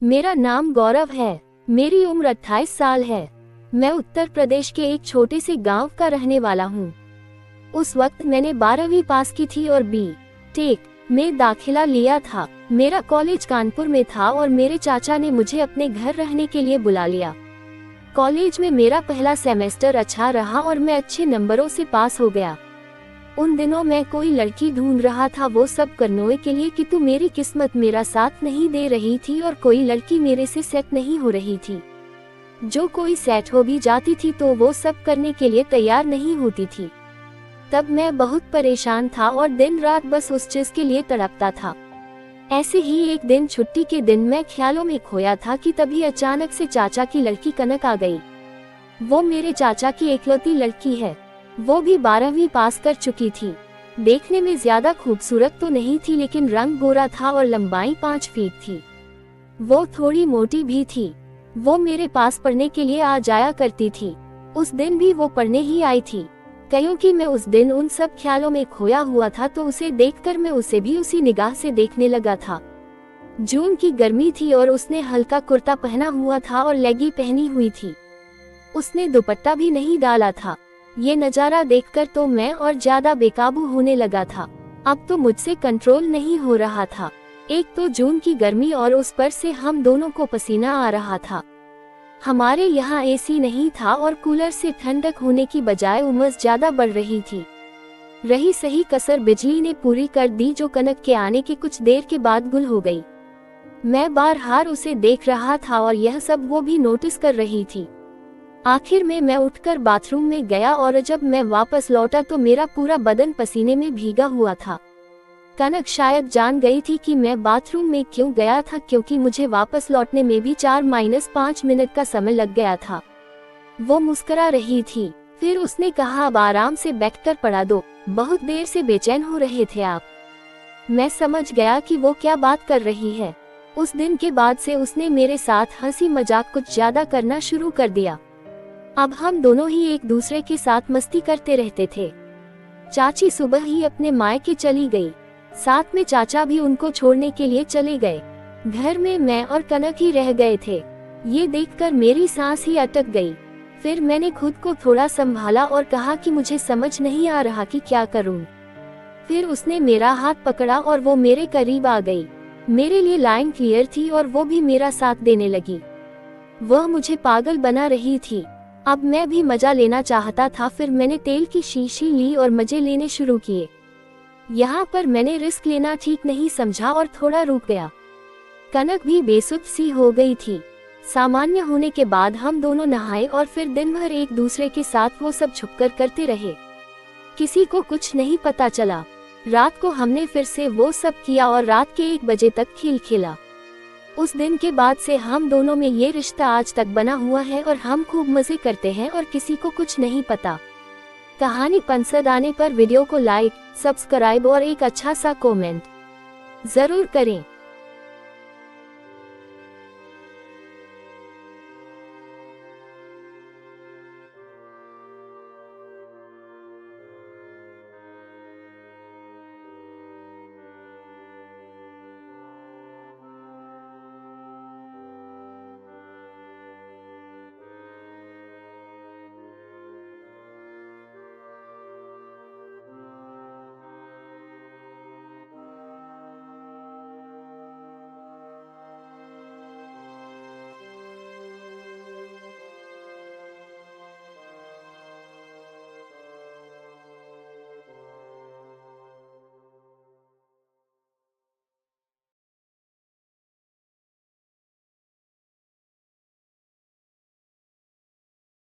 मेरा नाम गौरव है। मेरी उम्र 28 साल है। मैं उत्तर प्रदेश के एक छोटे से गांव का रहने वाला हूँ। उस वक्त मैंने 12वीं पास की थी और B.Tech में दाखिला लिया था। मेरा कॉलेज कानपुर में था और मेरे चाचा ने मुझे अपने घर रहने के लिए बुला लिया। कॉलेज में मेरा पहला सेमेस्टर अच्छा रहा और मैं अच्छे नंबरों से पास हो गया। उन दिनों मैं कोई लड़की ढूंढ रहा था, वो सब करने के लिए कि मेरी किस्मत मेरा साथ नहीं दे रही थी और कोई लड़की मेरे से सेट नहीं हो रही थी। जो कोई सेट हो भी जाती थी तो वो सब करने के लिए तैयार नहीं होती थी। तब मैं बहुत परेशान था और दिन रात बस उस चीज के लिए तड़पता था। ऐसे ही एक दिन छुट्टी के दिन मैं ख्यालों में खोया था कि तभी अचानक से चाचा की लड़की कनक आ गई। वो मेरे चाचा की इकलौती लड़की है। वो भी 12वीं पास कर चुकी थी। देखने में ज्यादा खूबसूरत तो नहीं थी, लेकिन रंग गोरा था और लंबाई 5 फीट थी। वो थोड़ी मोटी भी थी। वो मेरे पास पढ़ने के लिए आ जाया करती थी। उस दिन भी वो पढ़ने ही आई थी। क्योंकि मैं उस दिन उन सब ख्यालों में खोया हुआ था तो उसे देखकर मैं उसे भी उसी निगाह से देखने लगा था। जून की गर्मी थी और उसने हल्का कुर्ता पहना हुआ था और लेगी पहनी हुई थी। उसने दुपट्टा भी नहीं डाला था। ये नज़ारा देखकर तो मैं और ज्यादा बेकाबू होने लगा था। अब तो मुझसे कंट्रोल नहीं हो रहा था। एक तो जून की गर्मी और उस पर से हम दोनों को पसीना आ रहा था। हमारे यहाँ एसी नहीं था और कूलर से ठंडक होने की बजाय उमस ज्यादा बढ़ रही थी। रही सही कसर बिजली ने पूरी कर दी, जो कनक के आने के कुछ देर के बाद गुल हो गई। मैं बार-बार उसे देख रहा था और यह सब वो भी नोटिस कर रही थी। आखिर में मैं उठकर बाथरूम में गया और जब मैं वापस लौटा तो मेरा पूरा बदन पसीने में भीगा हुआ था। कनक शायद जान गई थी कि मैं बाथरूम में क्यों गया था, क्योंकि मुझे वापस लौटने में भी 4-5 मिनट का समय लग गया था। वो मुस्कुरा रही थी। फिर उसने कहा, अब आराम से बैठकर पढ़ा दो, बहुत देर से बेचैन हो रहे थे आप। मैं समझ गया कि वो क्या बात कर रही है। उस दिन के बाद से उसने मेरे साथ हंसी मजाक कुछ ज्यादा करना शुरू कर दिया। अब हम दोनों ही एक दूसरे के साथ मस्ती करते रहते थे। चाची सुबह ही अपने मायके चली गई। साथ में चाचा भी उनको छोड़ने के लिए चले गए। घर में मैं और कनक ही रह गए थे। ये देखकर मेरी सांस ही अटक गई। फिर मैंने खुद को थोड़ा संभाला और कहा कि मुझे समझ नहीं आ रहा कि क्या करूं। फिर उसने मेरा हाथ पकड़ा और वो मेरे करीब आ गई। मेरे लिए लाइन क्लियर थी और वो भी मेरा साथ देने लगी। वह मुझे पागल बना रही थी। अब मैं भी मजा लेना चाहता था। फिर मैंने तेल की शीशी ली और मजे लेने शुरू किए। यहाँ पर मैंने रिस्क लेना ठीक नहीं समझा और थोड़ा रुक गया। कनक भी बेसुध सी हो गई थी। सामान्य होने के बाद हम दोनों नहाए और फिर दिन भर एक दूसरे के साथ वो सब छुपकर करते रहे। किसी को कुछ नहीं पता चला। रात को हमने फिर से वो सब किया और रात के 1 बजे तक खेल खेला। उस दिन के बाद से हम दोनों में ये रिश्ता आज तक बना हुआ है और हम खूब मजे करते हैं और किसी को कुछ नहीं पता। कहानी पसंद आने पर वीडियो को लाइक, सब्सक्राइब और एक अच्छा सा कमेंट जरूर करें।